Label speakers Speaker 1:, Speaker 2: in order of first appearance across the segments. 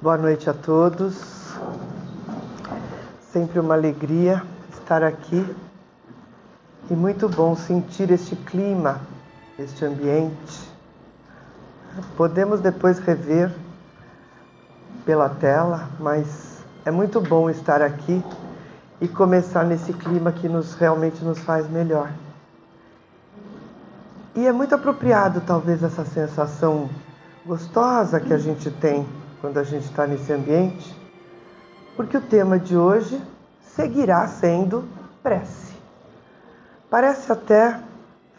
Speaker 1: Boa noite a todos. Sempre uma alegria estar aqui e muito bom sentir este clima, este ambiente. Podemos depois rever pela tela, mas é muito bom estar aqui e começar nesse clima que realmente nos faz melhor. E é muito apropriado, talvez, essa sensação gostosa que a gente tem quando a gente está nesse ambiente, porque o tema de hoje seguirá sendo prece. Parece até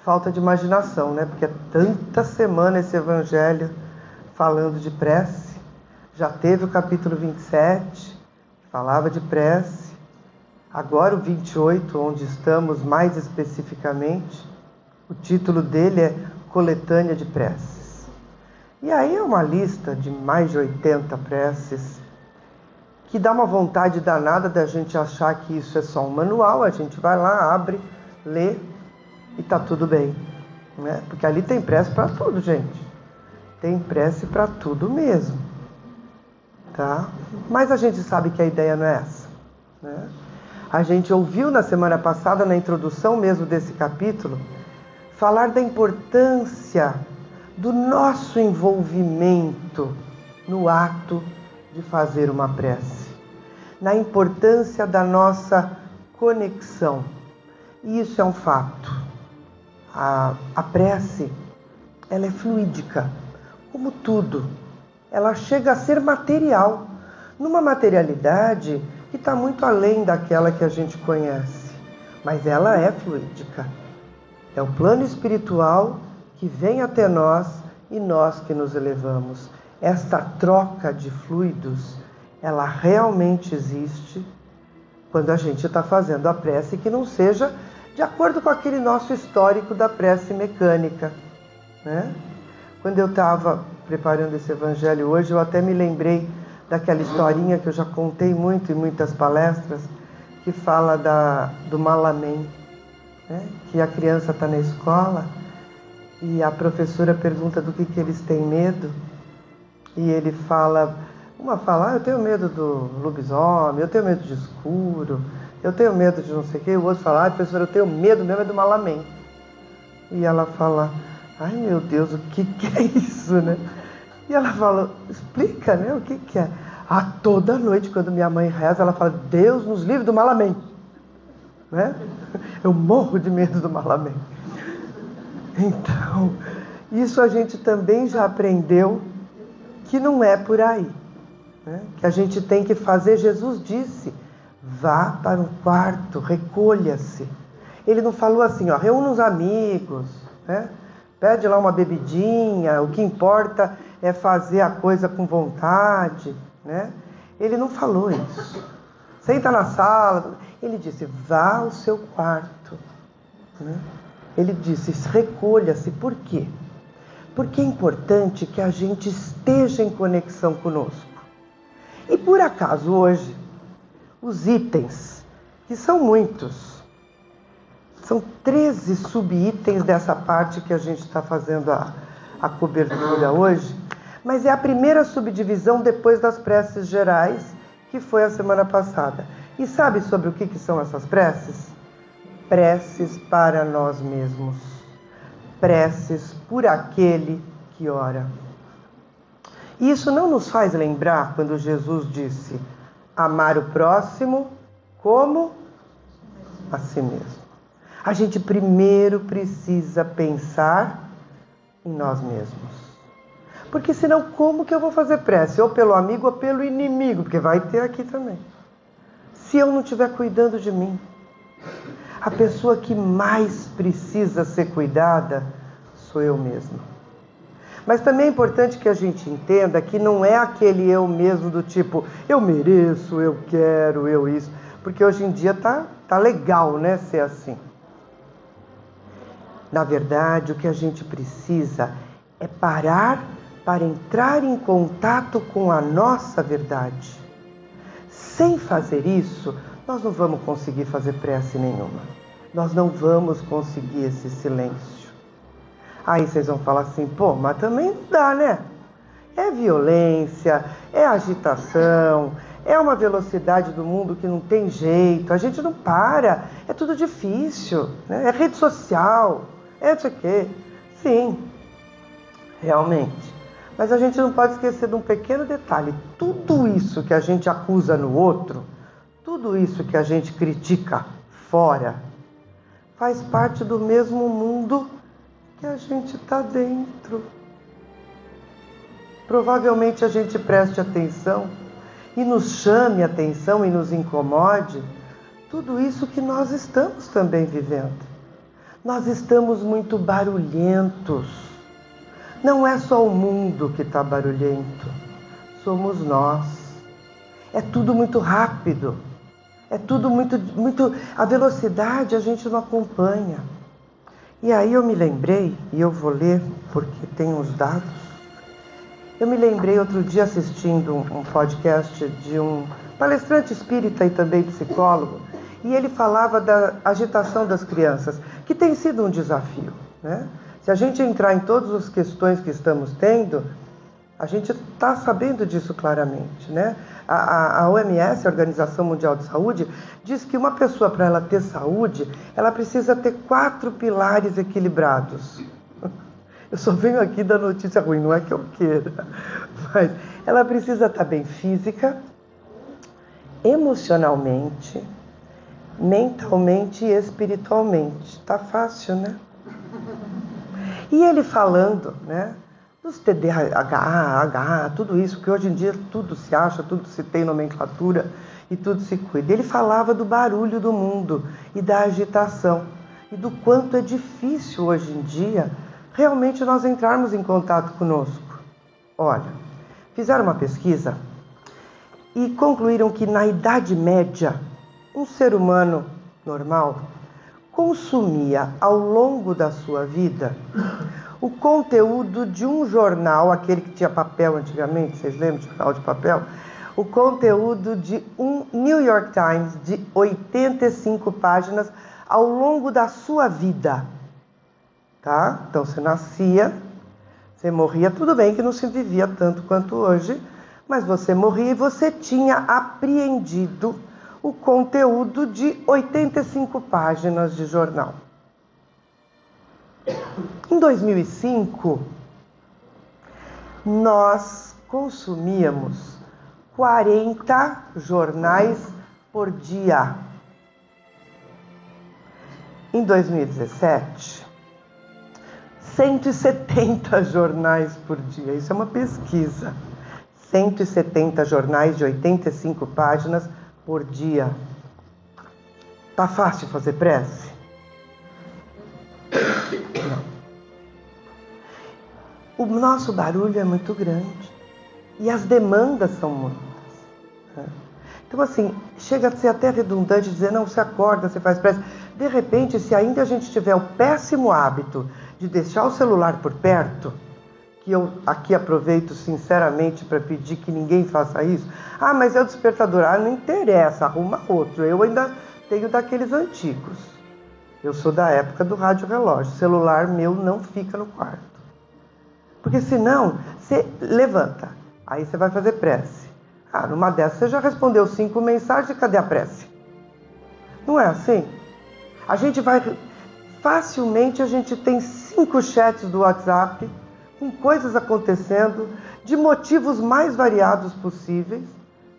Speaker 1: falta de imaginação, né? Porque é tanta semana esse evangelho falando de prece. Já teve o capítulo 27, que falava de prece. Agora o 28, onde estamos mais especificamente, o título dele é Coletânea de Preces. E aí é uma lista de mais de 80 preces, que dá uma vontade danada da gente achar que isso é só um manual. A gente vai lá, abre, lê e tá tudo bem, né? Porque ali tem prece para tudo, gente. Tem prece para tudo mesmo, tá? Mas a gente sabe que a ideia não é essa, né? A gente ouviu na semana passada, na introdução mesmo desse capítulo, falar da importância do nosso envolvimento no ato de fazer uma prece, na importância da nossa conexão. E isso é um fato. A prece, ela é fluídica, como tudo. Ela chega a ser material, numa materialidade que está muito além daquela que a gente conhece. Mas ela é fluídica. É o plano espiritual que vem até nós e nós que nos elevamos. Esta troca de fluidos, ela realmente existe quando a gente está fazendo a prece que não seja de acordo com aquele nosso histórico da prece mecânica, né? Quando eu estava preparando esse evangelho hoje, eu até me lembrei daquela historinha que eu já contei muito em muitas palestras, que fala do Malamém, né? Que a criança está na escola e a professora pergunta do que eles têm medo, e ele fala, uma fala, eu tenho medo do lobisomem, eu tenho medo de escuro, eu tenho medo de não sei o que, o outro fala, professora, eu tenho medo mesmo é do Malamém. E ela fala, ai meu Deus, o que é isso, né? E ela fala, explica, né, o que é? Toda noite quando minha mãe reza, ela fala, Deus nos livre do Malamém, né? Eu morro de medo do Malamém. Então, isso a gente também já aprendeu que não é por aí, né? Que a gente tem que fazer, Jesus disse, vá para um quarto, recolha-se. Ele não falou assim, reúna os amigos, né? Pede lá uma bebidinha, o que importa é fazer a coisa com vontade, né? Ele não falou isso. Senta na sala, ele disse, vá ao seu quarto, né? Ele disse, recolha-se. Por quê? Porque é importante que a gente esteja em conexão conosco. E por acaso hoje, os itens, que são muitos, são 13 subitens dessa parte que a gente está fazendo a cobertura hoje, mas é a primeira subdivisão depois das preces gerais, que foi a semana passada. E sabe sobre o que são essas preces? Preces para nós mesmos, preces por aquele que ora. E isso não nos faz lembrar quando Jesus disse amar o próximo como a si mesmo. A gente primeiro precisa pensar em nós mesmos. Porque senão como que eu vou fazer prece? Ou pelo amigo ou pelo inimigo, porque vai ter aqui também. Se eu não estiver cuidando de mim. A pessoa que mais precisa ser cuidada sou eu mesma. Mas também é importante que a gente entenda que não é aquele eu mesmo do tipo, eu mereço, eu quero, eu isso. Porque hoje em dia tá legal, né, ser assim. Na verdade, o que a gente precisa é parar para entrar em contato com a nossa verdade. Sem fazer isso, nós não vamos conseguir fazer prece nenhuma. Nós não vamos conseguir esse silêncio. Aí vocês vão falar assim, mas também não dá, né? É violência, é agitação, é uma velocidade do mundo que não tem jeito, a gente não para, é tudo difícil, né? É rede social, é não sei o quê. Sim, realmente. Mas a gente não pode esquecer de um pequeno detalhe. Tudo isso que a gente acusa no outro, tudo isso que a gente critica fora, faz parte do mesmo mundo que a gente está dentro. Provavelmente a gente preste atenção e nos chame a atenção e nos incomode tudo isso que nós estamos também vivendo. Nós estamos muito barulhentos. Não é só o mundo que está barulhento, somos nós. É tudo muito rápido, é tudo muito... A velocidade a gente não acompanha. E aí eu me lembrei, e eu vou ler porque tem uns dados. Eu me lembrei outro dia assistindo um podcast de um palestrante espírita e também psicólogo, e ele falava da agitação das crianças, que tem sido um desafio, né? Se a gente entrar em todas as questões que estamos tendo, a gente está sabendo disso claramente, né? A OMS, a Organização Mundial de Saúde, diz que uma pessoa, para ela ter saúde, ela precisa ter 4 pilares equilibrados. Eu só venho aqui da notícia ruim, não é que eu queira, mas ela precisa estar bem física, emocionalmente, mentalmente e espiritualmente. Tá fácil, né? E ele falando, né, dos TDAH, tudo isso, que hoje em dia tudo se acha, tudo se tem nomenclatura e tudo se cuida. Ele falava do barulho do mundo e da agitação e do quanto é difícil hoje em dia realmente nós entrarmos em contato conosco. Olha, fizeram uma pesquisa e concluíram que na Idade Média, um ser humano normal consumia ao longo da sua vida o conteúdo de um jornal, aquele que tinha papel antigamente, vocês lembram de jornal de papel? O conteúdo de um New York Times de 85 páginas ao longo da sua vida. Tá? Então você nascia, você morria, tudo bem que não se vivia tanto quanto hoje, mas você morria e você tinha apreendido o conteúdo de 85 páginas de jornal. Em 2005, nós consumíamos 40 jornais por dia. Em 2017, 170 jornais por dia. Isso é uma pesquisa. 170 jornais de 85 páginas por dia. Tá fácil fazer prece? Não. O nosso barulho é muito grande. E as demandas são muitas. Né? Então, assim, chega a ser até redundante dizer, não, você acorda, você faz prece. De repente, se ainda a gente tiver o péssimo hábito de deixar o celular por perto, que eu aqui aproveito sinceramente para pedir que ninguém faça isso. Ah, mas é o despertador. Ah, não interessa, arruma outro. Eu ainda tenho daqueles antigos. Eu sou da época do rádio relógio. O celular meu não fica no quarto. Porque senão, você levanta. Aí você vai fazer prece. Ah, numa dessas você já respondeu 5 mensagens e cadê a prece? Não é assim? A gente vai... Facilmente a gente tem 5 chats do WhatsApp com coisas acontecendo, de motivos mais variados possíveis,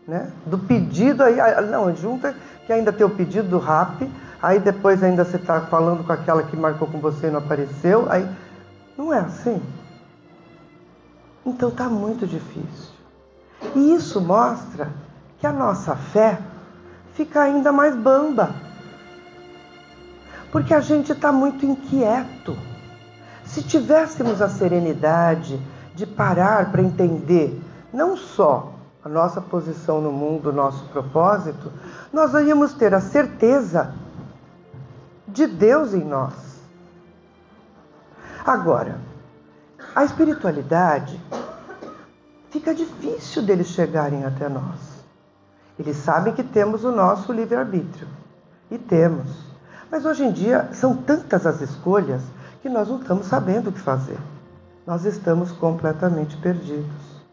Speaker 1: né? Do pedido, aí, não, junta que ainda tem o pedido do Rappi, aí depois ainda você está falando com aquela que marcou com você e não apareceu, aí não é assim. Então está muito difícil. E isso mostra que a nossa fé fica ainda mais bamba. Porque a gente está muito inquieto. Se tivéssemos a serenidade de parar para entender não só a nossa posição no mundo, o nosso propósito, nós íamos ter a certeza de Deus em nós. Agora, a espiritualidade fica difícil deles chegarem até nós. Eles sabem que temos o nosso livre-arbítrio. E temos. Mas hoje em dia são tantas as escolhas que nós não estamos sabendo o que fazer. Nós estamos completamente perdidos.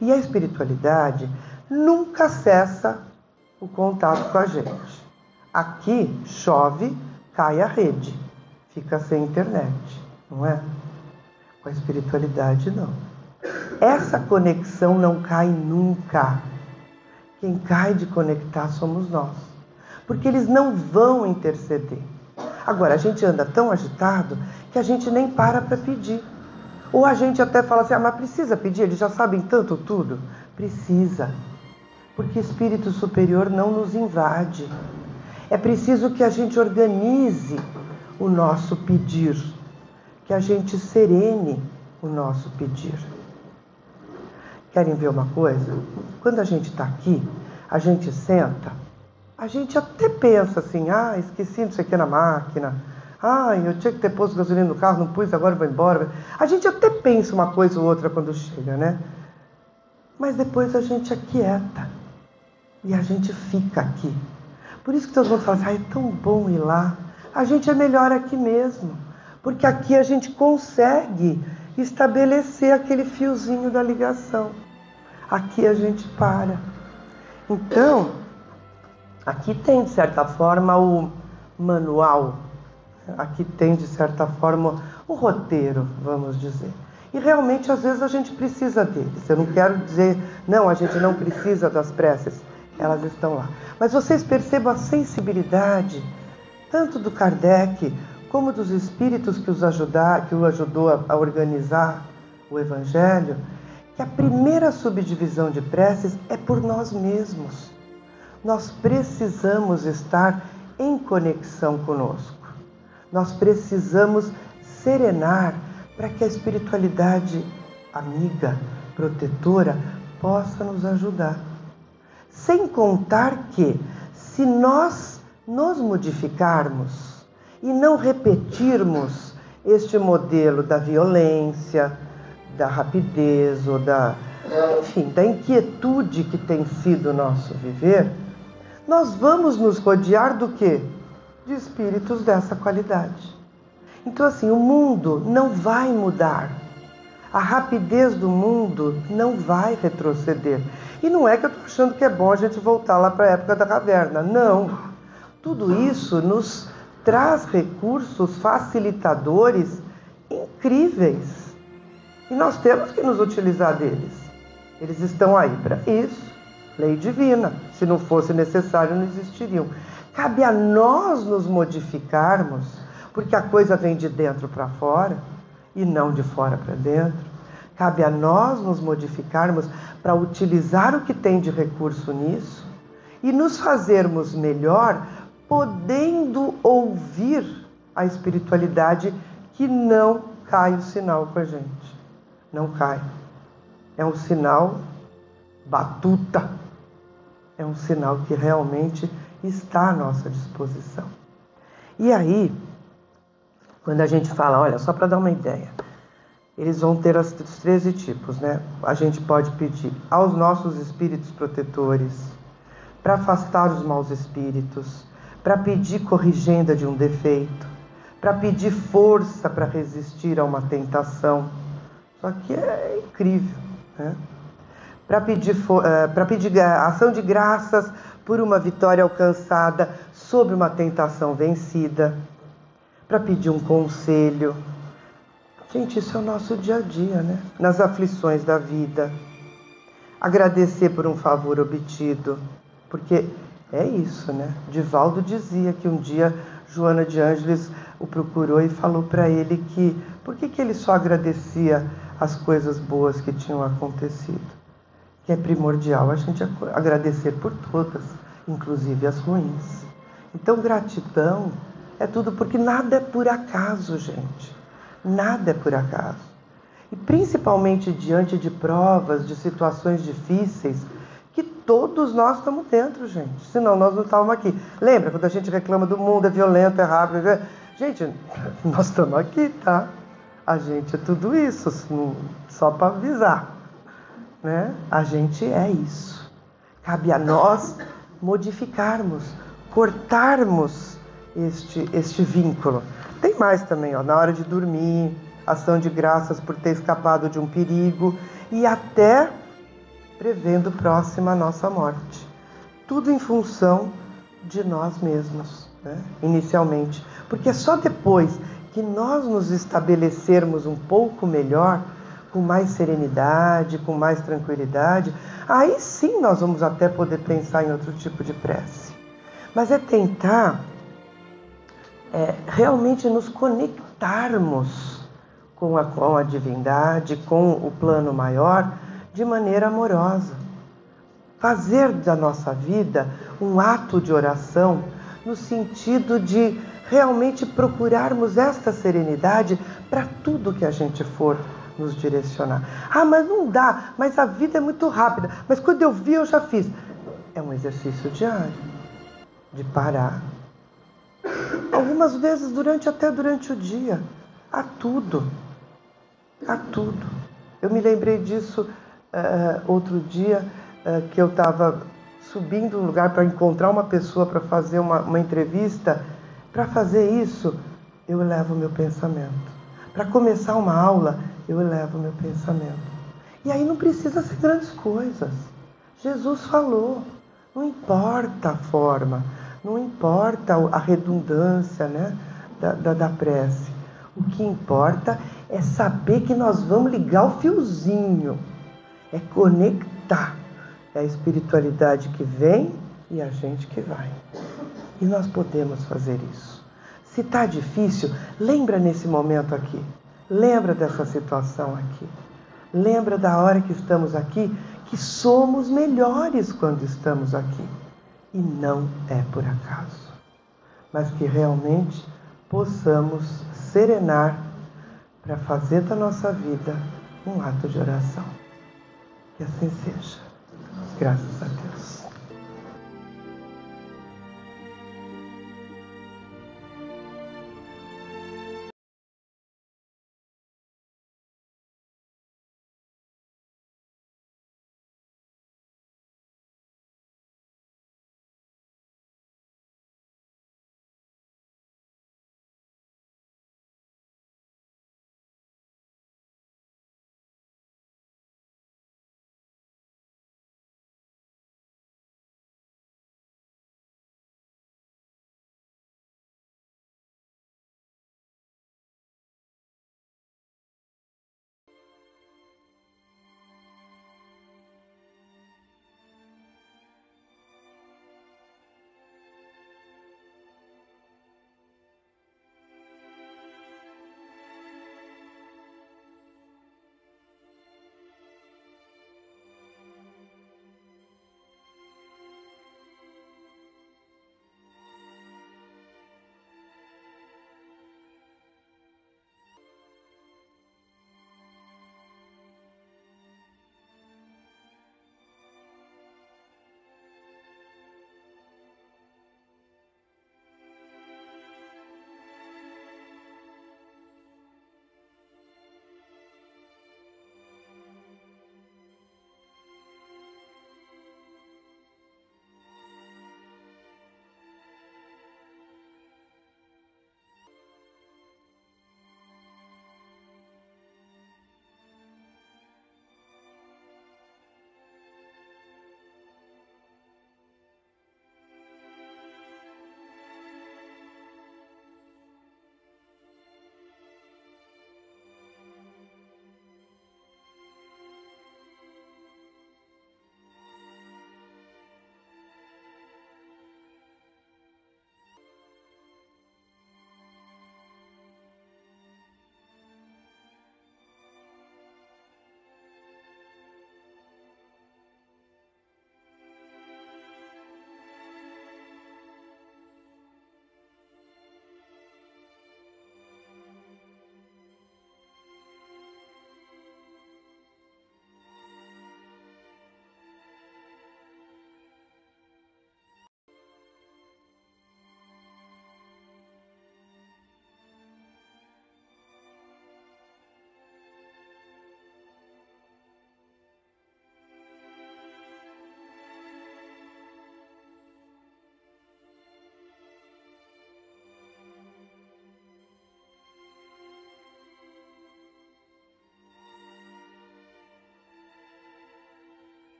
Speaker 1: E a espiritualidade nunca cessa o contato com a gente. Aqui chove, cai a rede, fica sem internet, não é? Com a espiritualidade não. Essa conexão não cai nunca. Quem cai de conectar somos nós, porque eles não vão interceder. Agora, a gente anda tão agitado que a gente nem para pedir. Ou a gente até fala assim, mas precisa pedir, eles já sabem tanto tudo. Precisa, porque espírito superior não nos invade. É preciso que a gente organize o nosso pedir, que a gente serene o nosso pedir. Querem ver uma coisa? Quando a gente está aqui, a gente senta, a gente até pensa assim, esqueci não sei o que na máquina, eu tinha que ter posto gasolina no carro, não pus, agora vou embora. A gente até pensa uma coisa ou outra quando chega, né? Mas depois a gente aquieta e a gente fica aqui. Por isso que todo mundo fala assim, é tão bom ir lá. A gente é melhor aqui mesmo, porque aqui a gente consegue estabelecer aquele fiozinho da ligação. Aqui a gente para. Então, aqui tem, de certa forma, o manual. Aqui tem, de certa forma, o roteiro, vamos dizer. E realmente, às vezes, a gente precisa deles. Eu não quero dizer, não, a gente não precisa das preces. Elas estão lá. Mas vocês percebam a sensibilidade, tanto do Kardec, como dos espíritos que o ajudou a organizar o Evangelho, que a primeira subdivisão de preces é por nós mesmos. Nós precisamos estar em conexão conosco. Nós precisamos serenar para que a espiritualidade amiga, protetora, possa nos ajudar. Sem contar que, se nós nos modificarmos e não repetirmos este modelo da violência, da rapidez ou da inquietude que tem sido o nosso viver, nós vamos nos rodear do quê? De espíritos dessa qualidade. Então, assim, o mundo não vai mudar. A rapidez do mundo não vai retroceder. E não é que eu estou achando que é bom a gente voltar lá para a época da caverna. Não. Tudo isso nos traz recursos facilitadores incríveis. E nós temos que nos utilizar deles. Eles estão aí para isso. Lei divina. Se não fosse necessário, não existiriam. Cabe a nós nos modificarmos, porque a coisa vem de dentro para fora e não de fora para dentro. Cabe a nós nos modificarmos para utilizar o que tem de recurso nisso e nos fazermos melhor, podendo ouvir a espiritualidade que não cai o sinal com a gente. Não cai. É um sinal batuta. É um sinal que realmente está à nossa disposição. E aí, quando a gente fala, olha, só para dar uma ideia, eles vão ter os 13 tipos, né? A gente pode pedir aos nossos espíritos protetores, para afastar os maus espíritos, para pedir corrigenda de um defeito, para pedir força para resistir a uma tentação. Só que é incrível, né? Para pedir ação de graças por uma vitória alcançada sobre uma tentação vencida, para pedir um conselho. Gente, isso é o nosso dia a dia, né? Nas aflições da vida. Agradecer por um favor obtido, porque é isso, né? Divaldo dizia que um dia Joana de Ângeles o procurou e falou para ele que por que ele só agradecia as coisas boas que tinham acontecido. Que é primordial a gente agradecer por todas, inclusive as ruins. Então, gratidão é tudo, porque nada é por acaso, gente. Nada é por acaso. E principalmente diante de provas, de situações difíceis, que todos nós estamos dentro, gente. Senão nós não estávamos aqui. Lembra quando a gente reclama do mundo, é violento, é rápido? Gente, nós estamos aqui, tá? A gente é tudo isso, só para avisar. Né? A gente é isso. Cabe a nós modificarmos, cortarmos este vínculo. Tem mais também, na hora de dormir, ação de graças por ter escapado de um perigo e até prevendo próxima a nossa morte. Tudo em função de nós mesmos, né? Inicialmente. Porque é só depois que nós nos estabelecermos um pouco melhor, com mais serenidade, com mais tranquilidade, aí sim nós vamos até poder pensar em outro tipo de prece. Mas é tentar realmente nos conectarmos com a divindade, com o plano maior, de maneira amorosa. Fazer da nossa vida um ato de oração no sentido de realmente procurarmos esta serenidade para tudo que a gente for nos direcionar. Ah, mas não dá, mas a vida é muito rápida. Mas quando eu vi, eu já fiz. É um exercício diário de parar. Algumas vezes até durante o dia. A tudo. Eu me lembrei disso outro dia, que eu estava subindo um lugar para encontrar uma pessoa para fazer uma entrevista. Para fazer isso, eu elevo o meu pensamento. Para começar uma aula, eu elevo o meu pensamento. E aí não precisa ser grandes coisas. Jesus falou, não importa a forma, não importa a redundância, né, da prece. O que importa é saber que nós vamos ligar o fiozinho, é conectar. É a espiritualidade que vem e a gente que vai. E nós podemos fazer isso. Se está difícil, lembra nesse momento aqui. Lembra dessa situação aqui. Lembra da hora que estamos aqui, que somos melhores quando estamos aqui. E não é por acaso. Mas que realmente possamos serenar para fazer da nossa vida um ato de oração. Que assim seja. Graças a Deus.